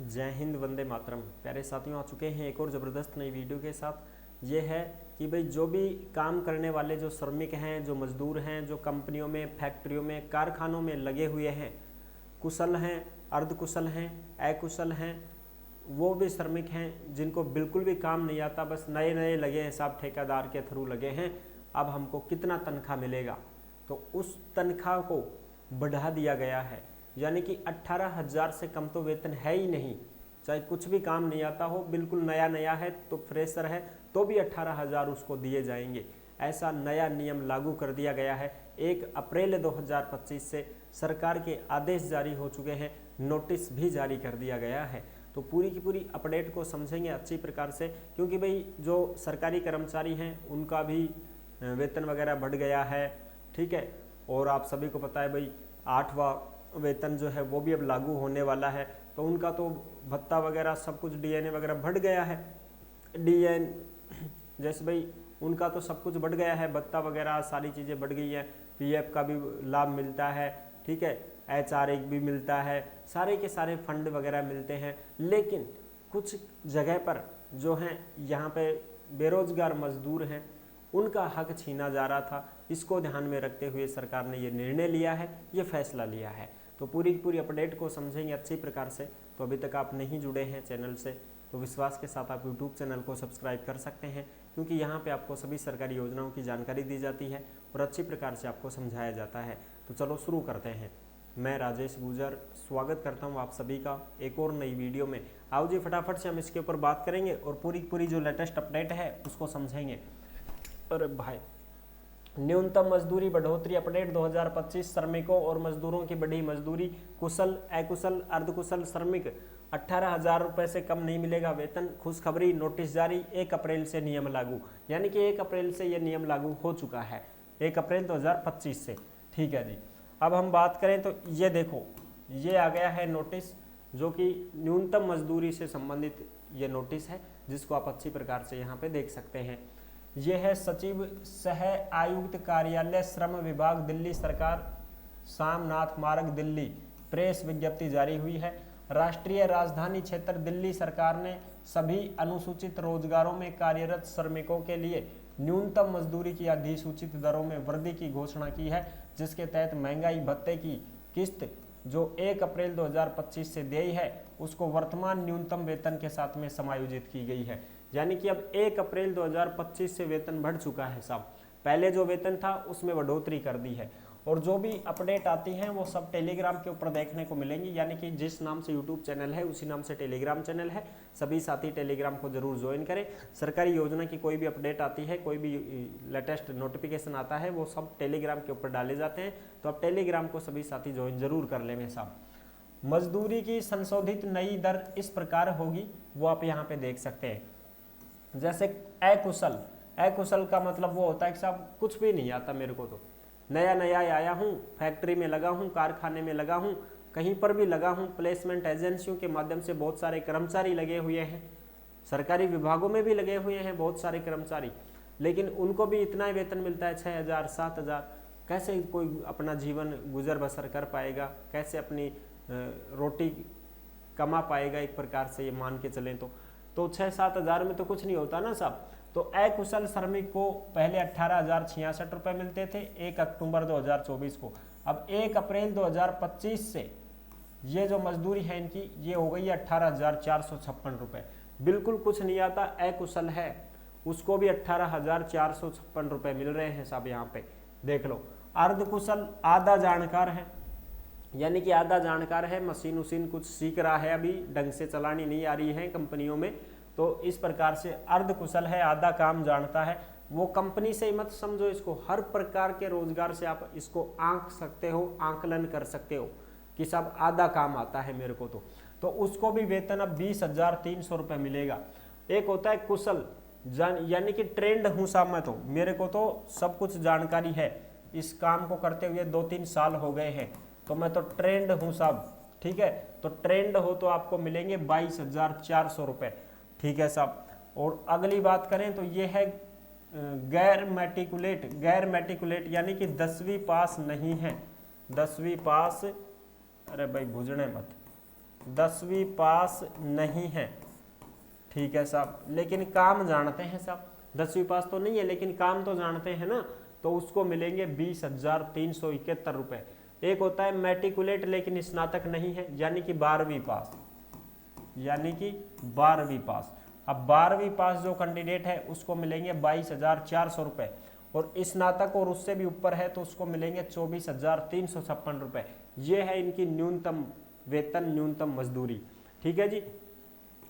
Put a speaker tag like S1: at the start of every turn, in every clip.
S1: जय हिंद, वंदे मातरम। प्यारे साथियों, आ चुके हैं एक और ज़बरदस्त नई वीडियो के साथ। ये है कि भाई जो भी काम करने वाले जो श्रमिक हैं, जो मजदूर हैं, जो कंपनियों में, फैक्ट्रियों में, कारखानों में लगे हुए हैं, कुशल हैं, अर्धकुशल हैं, अकुशल हैं, वो भी श्रमिक हैं जिनको बिल्कुल भी काम नहीं आता, बस नए नए लगे हैं, साहब ठेकेदार के थ्रू लगे हैं, अब हमको कितना तनख्वाह मिलेगा, तो उस तनख्वाह को बढ़ा दिया गया है। यानी कि 18,000 से कम तो वेतन है ही नहीं। चाहे कुछ भी काम नहीं आता हो, बिल्कुल नया नया है तो फ्रेशर है तो भी 18,000 उसको दिए जाएंगे। ऐसा नया नियम लागू कर दिया गया है। 1 अप्रैल 2025 से सरकार के आदेश जारी हो चुके हैं, नोटिस भी जारी कर दिया गया है। तो पूरी की पूरी अपडेट को समझेंगे अच्छी प्रकार से, क्योंकि भाई जो सरकारी कर्मचारी हैं उनका भी वेतन वगैरह बढ़ गया है, ठीक है। और आप सभी को पता है भाई 8वां वेतन जो है वो भी अब लागू होने वाला है, तो उनका तो भत्ता वगैरह सब कुछ डीएनए वगैरह बढ़ गया है। डीएन जैसे भाई उनका तो सब कुछ बढ़ गया है, भत्ता वगैरह सारी चीज़ें बढ़ गई हैं। पीएफ का भी लाभ मिलता है, ठीक है, एचआरए भी मिलता है, सारे के सारे फंड वगैरह मिलते हैं। लेकिन कुछ जगह पर जो हैं यहाँ पे बेरोजगार मजदूर हैं, उनका हक छीना जा रहा था। इसको ध्यान में रखते हुए सरकार ने ये निर्णय लिया है, ये फैसला लिया है। तो पूरी की पूरी अपडेट को समझेंगे अच्छी प्रकार से। तो अभी तक आप नहीं जुड़े हैं चैनल से तो विश्वास के साथ आप यूट्यूब चैनल को सब्सक्राइब कर सकते हैं, क्योंकि यहाँ पे आपको सभी सरकारी योजनाओं की जानकारी दी जाती है और अच्छी प्रकार से आपको समझाया जाता है। तो चलो शुरू करते हैं। मैं राजेश गुजर स्वागत करता हूँ आप सभी का एक और नई वीडियो में। आओ जी फटाफट से हम इसके ऊपर बात करेंगे और पूरी पूरी जो लेटेस्ट अपडेट है उसको समझेंगे। अरे भाई, न्यूनतम मजदूरी बढ़ोतरी अपडेट 2025, श्रमिकों और मजदूरों की बढ़ी मजदूरी। कुशल, अकुशल, अर्धकुशल श्रमिक 18,000 रुपये से कम नहीं मिलेगा वेतन। खुशखबरी, नोटिस जारी, 1 अप्रैल से नियम लागू। यानी कि 1 अप्रैल से ये नियम लागू हो चुका है, 1 अप्रैल 2025 से, ठीक है जी। अब हम बात करें तो ये देखो, ये आ गया है नोटिस, जो कि न्यूनतम मजदूरी से संबंधित ये नोटिस है, जिसको आप अच्छी प्रकार से यहाँ पे देख सकते हैं। ये है सचिव सह आयुक्त कार्यालय श्रम विभाग दिल्ली सरकार, सामनाथ मार्ग दिल्ली। प्रेस विज्ञप्ति जारी हुई है। राष्ट्रीय राजधानी क्षेत्र दिल्ली सरकार ने सभी अनुसूचित रोजगारों में कार्यरत श्रमिकों के लिए न्यूनतम मजदूरी की अधिसूचित दरों में वृद्धि की घोषणा की है, जिसके तहत महंगाई भत्ते की किस्त जो 1 अप्रैल 2025 से देय है, उसको वर्तमान न्यूनतम वेतन के साथ में समायोजित की गई है। यानी कि अब 1 अप्रैल 2025 से वेतन बढ़ चुका है साहब। पहले जो वेतन था उसमें बढ़ोतरी कर दी है। और जो भी अपडेट आती हैं वो सब टेलीग्राम के ऊपर देखने को मिलेंगी। यानी कि जिस नाम से यूट्यूब चैनल है उसी नाम से टेलीग्राम चैनल है। सभी साथी टेलीग्राम को जरूर ज्वाइन करें। सरकारी योजना की कोई भी अपडेट आती है, कोई भी लेटेस्ट नोटिफिकेशन आता है, वो सब टेलीग्राम के ऊपर डाले जाते हैं। तो अब टेलीग्राम को सभी साथी ज्वाइन जरूर कर लें साहब। मजदूरी की संशोधित नई दर इस प्रकार होगी, वो आप यहाँ पे देख सकते हैं। जैसे अकुशल, अकुशल का मतलब वो होता है कि साहब कुछ भी नहीं आता मेरे को, तो नया नया आया हूँ, फैक्ट्री में लगा हूँ, कारखाने में लगा हूँ, कहीं पर भी लगा हूँ, प्लेसमेंट एजेंसियों के माध्यम से बहुत सारे कर्मचारी लगे हुए हैं, सरकारी विभागों में भी लगे हुए हैं बहुत सारे कर्मचारी, लेकिन उनको भी इतना ही वेतन मिलता है 6,000 7,000। कैसे कोई अपना जीवन गुजर बसर कर पाएगा, कैसे अपनी रोटी कमा पाएगा, एक प्रकार से ये मान के चलें तो 6-7 हज़ार में तो कुछ नहीं होता ना साहब। तो अकुशल श्रमिक को पहले 18,066 रुपये मिलते थे 1 अक्टूबर 2024 को। अब 1 अप्रैल 2025 से ये जो मजदूरी है इनकी, ये हो गई 18,456 रुपये। बिल्कुल कुछ नहीं आता, अकुशल है, उसको भी 18,456 रुपये मिल रहे हैं साहब। यहाँ पे देख लो। अर्धकुशल आधा जानकार है, यानी कि आधा जानकार है, मशीन उशीन कुछ सीख रहा है, अभी ढंग से चलानी नहीं आ रही है कंपनियों में, तो इस प्रकार से अर्धकुशल है, आधा काम जानता है। वो कंपनी से मत समझो इसको, हर प्रकार के रोजगार से आप इसको आंक सकते हो, आंकलन कर सकते हो कि सब आधा काम आता है मेरे को, तो उसको भी वेतन अब 20,300 रुपये मिलेगा। एक होता है कुशल, यानी कि ट्रेंड हूँ साहब मैं, तो मेरे को तो सब कुछ जानकारी है, इस काम को करते हुए 2-3 साल हो गए हैं, तो मैं तो ट्रेंड हूँ साहब, ठीक है। तो ट्रेंड हो तो आपको मिलेंगे 22,400 रुपये, ठीक है साहब। और अगली बात करें तो ये है गैर मैट्रिकुलेट, गैर मैट्रिकुलेट यानी कि 10वीं पास नहीं है, 10वीं पास, अरे भाई भुजने मत, 10वीं पास नहीं है, ठीक है साहब, लेकिन काम जानते हैं साहब, 10वीं पास तो नहीं है लेकिन काम तो जानते हैं ना, तो उसको मिलेंगे 20,371 रुपये। एक होता है मैट्रिकुलेट लेकिन स्नातक नहीं है, यानी कि 12वीं पास, यानी कि 12वीं पास। अब 12वीं पास जो कैंडिडेट है उसको मिलेंगे 22,400 रुपये, और स्नातक और उससे भी ऊपर है तो उसको मिलेंगे 24,356 रुपये। ये है इनकी न्यूनतम वेतन, न्यूनतम मजदूरी, ठीक है जी।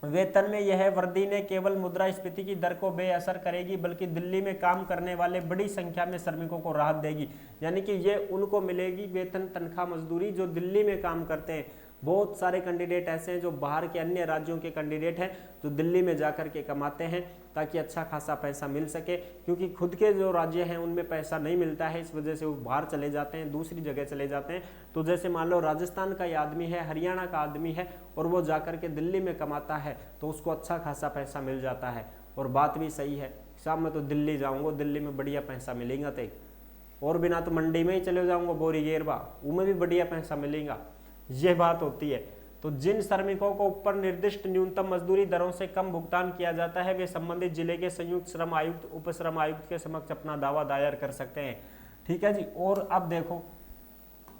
S1: वेतन में यह वृद्धि ने केवल मुद्रास्फीति की दर को बेअसर करेगी, बल्कि दिल्ली में काम करने वाले बड़ी संख्या में श्रमिकों को राहत देगी। यानी कि ये उनको मिलेगी वेतन, तनख्वाह, मजदूरी जो दिल्ली में काम करते हैं। बहुत सारे कैंडिडेट ऐसे हैं जो बाहर के अन्य राज्यों के कैंडिडेट हैं जो दिल्ली में जाकर के कमाते हैं ताकि अच्छा खासा पैसा मिल सके, क्योंकि खुद के जो राज्य हैं उनमें पैसा नहीं मिलता है, इस वजह से वो बाहर चले जाते हैं, दूसरी जगह चले जाते हैं। तो जैसे मान लो राजस्थान का ये आदमी है, हरियाणा का आदमी है, और वो जाकर के दिल्ली में कमाता है तो उसको अच्छा खासा पैसा मिल जाता है। और बात भी सही है, साहब मैं तो दिल्ली जाऊँगा, दिल्ली में बढ़िया पैसा मिलेगा, तो और बिना तो मंडी में ही चले जाऊँगा, बोरी गेरबा, उनमें भी बढ़िया पैसा मिलेगा, ये बात होती है। तो जिन श्रमिकों को ऊपर निर्दिष्ट न्यूनतम मजदूरी दरों से कम भुगतान किया जाता है वे संबंधित जिले के संयुक्त श्रम आयुक्त, उप श्रम आयुक्त के समक्ष अपना दावा दायर कर सकते हैं, ठीक है जी। और अब देखो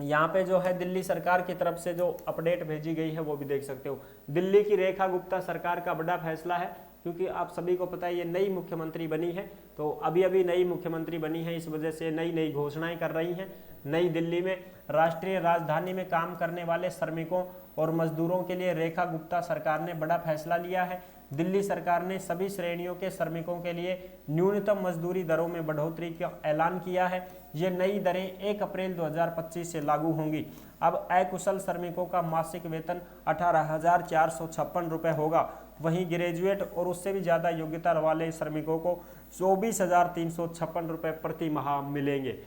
S1: यहाँ पे जो है दिल्ली सरकार की तरफ से जो अपडेट भेजी गई है वो भी देख सकते हो। दिल्ली की रेखा गुप्ता सरकार का बड़ा फैसला है, क्योंकि आप सभी को पता है ये नई मुख्यमंत्री बनी है, तो अभी अभी नई मुख्यमंत्री बनी है, इस वजह से नई नई घोषणाएं कर रही हैं। नई दिल्ली में राष्ट्रीय राजधानी में काम करने वाले श्रमिकों और मजदूरों के लिए रेखा गुप्ता सरकार ने बड़ा फैसला लिया है। दिल्ली सरकार ने सभी श्रेणियों के श्रमिकों के लिए न्यूनतम मजदूरी दरों में बढ़ोतरी का ऐलान किया है। ये नई दरें 1 अप्रैल 2025 से लागू होंगी। अब अकुशल श्रमिकों का मासिक वेतन 18,456 रुपये होगा, वहीं ग्रेजुएट और उससे भी ज़्यादा योग्यता वाले श्रमिकों को 24,356 रुपये प्रति माह मिलेंगे।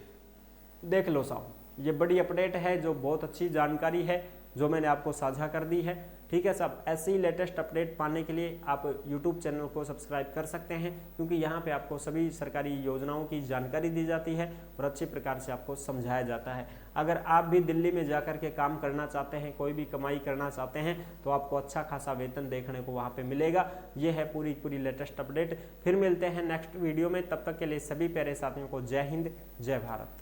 S1: देख लो साहब, ये बड़ी अपडेट है, जो बहुत अच्छी जानकारी है जो मैंने आपको साझा कर दी है, ठीक है साहब। ऐसी लेटेस्ट अपडेट पाने के लिए आप YouTube चैनल को सब्सक्राइब कर सकते हैं, क्योंकि यहाँ पे आपको सभी सरकारी योजनाओं की जानकारी दी जाती है और अच्छे प्रकार से आपको समझाया जाता है। अगर आप भी दिल्ली में जाकर के काम करना चाहते हैं, कोई भी कमाई करना चाहते हैं, तो आपको अच्छा खासा वेतन देखने को वहाँ पे मिलेगा। ये है पूरी लेटेस्ट अपडेट। फिर मिलते हैं नेक्स्ट वीडियो में, तब तक के लिए सभी प्यारे साथियों को जय हिंद, जय भारत।